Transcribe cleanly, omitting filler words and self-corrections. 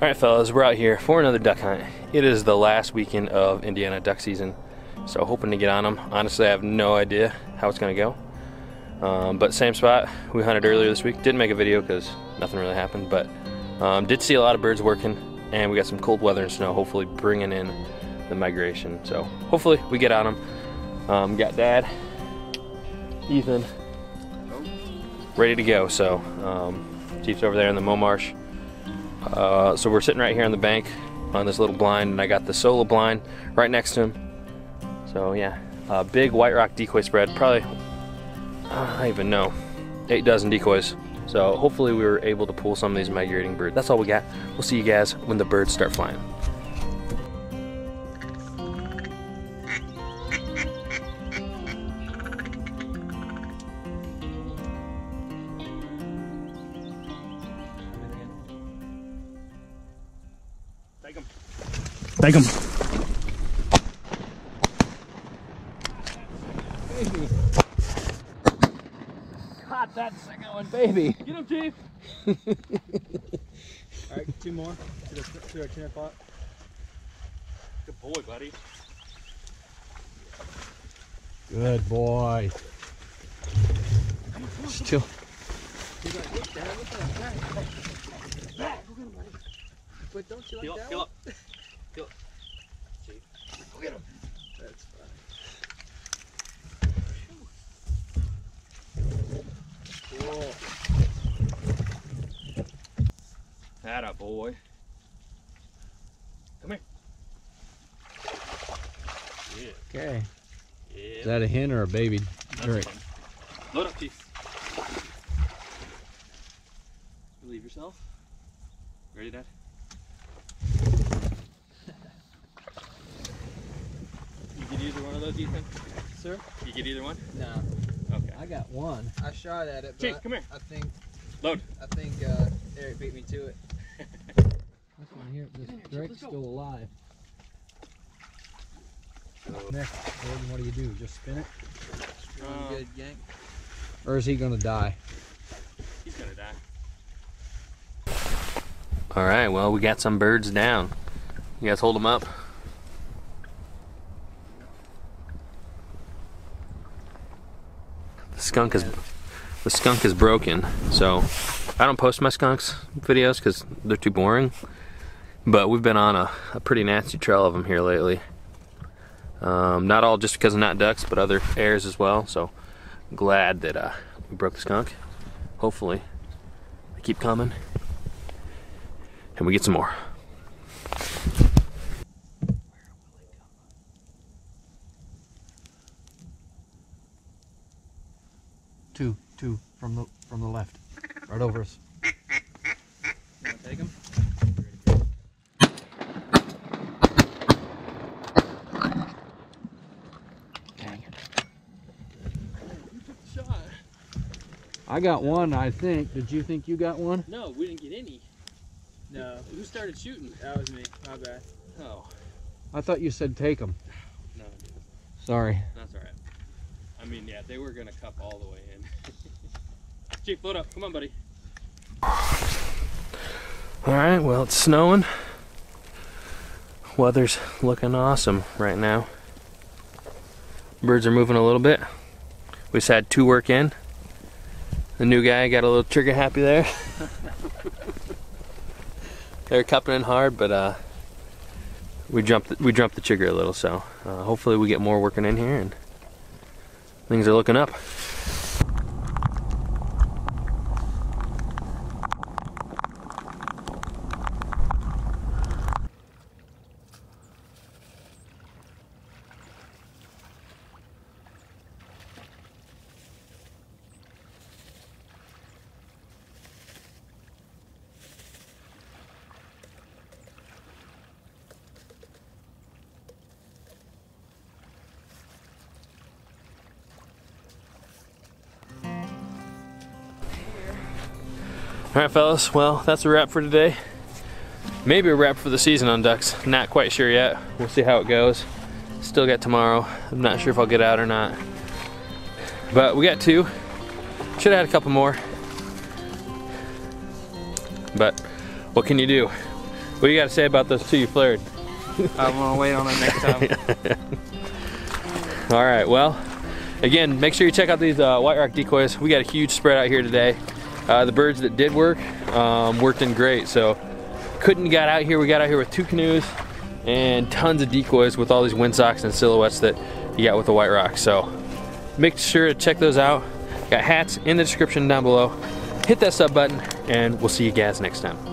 Alright fellas, we're out here for another duck hunt. It is the last weekend of Indiana duck season, so hoping to get on them. Honestly, I have no idea how it's going to go. But same spot we hunted earlier this week. Didn't make a video because nothing really happened, but did see a lot of birds working, and we got some cold weather and snow, hopefully bringing in the migration. So hopefully we get on them. Got Dad, Ethan, ready to go. So Chief's over there in the mow marsh. So we're sitting right here on the bank on this little blind, and I got the solo blind right next to him. So yeah, big white rock decoy spread, probably, I don't even know, 8 dozen decoys. So hopefully we were able to pull some of these migrating birds. That's all we got. We'll see you guys when the birds start flying. Take him. Baby. Caught that second one, baby. Get him, Chief. Alright, 2 more to our 10 o'clock. Good boy, buddy. Good boy. Still. But don't you like that? Feel up. Feel up. Chief. Go get him. That's fine. Cool. Atta boy. Come here. Yeah. Okay. Yeah. Is that a hen or a baby? That's fun. Load up, Chief. Relieve yourself. Ready, Dad? You get either one of those, Ethan? Sir? You get either one? No. Okay. I got one. I shot at it, but Chief, come here. I think Load. Eric beat me to it. This one here, this Drake's still alive. Next, Gordon, what do you do? Just spin it? Strong, good yank. Or is he gonna die? He's gonna die. Alright, well, we got some birds down. You guys hold them up. The skunk is broken, so I don't post my skunks videos because they're too boring. But we've been on a pretty nasty trail of them here lately. Not all just because of not ducks, but other airs as well. So glad that we broke the skunk. Hopefully they keep coming and we get some more. Two from the left, right over us. You wanna take him? Dang it. You took the shot. I got one, I think. Did you think you got one? No, we didn't get any. No. Who started shooting? That was me. My bad. Oh. I thought you said take them. No, Sorry. that's alright. I mean, yeah, they were gonna cup all the way in. Chief, load up. Come on, buddy. Alright, well, it's snowing. Weather's looking awesome right now. Birds are moving a little bit. We just had 2 work in. The new guy got a little trigger happy there. They're cupping in hard, but we jumped the trigger a little, so hopefully we get more working in here and things are looking up. Alright fellas, well, that's a wrap for today. Maybe a wrap for the season on ducks. Not quite sure yet. We'll see how it goes. Still got tomorrow. I'm not sure if I'll get out or not. But we got 2. Should have had a couple more. But what can you do? What do you got to say about those two you flared? I'm gonna wait on it next time. All right, well, again, make sure you check out these White Rock decoys. We got a huge spread out here today. The birds that did work worked in great. So couldn't got out here. We got out here with 2 canoes and tons of decoys with all these windsocks and silhouettes that you got with the White Rock. So make sure to check those out. Got hats in the description down below. Hit that sub button, and we'll see you guys next time.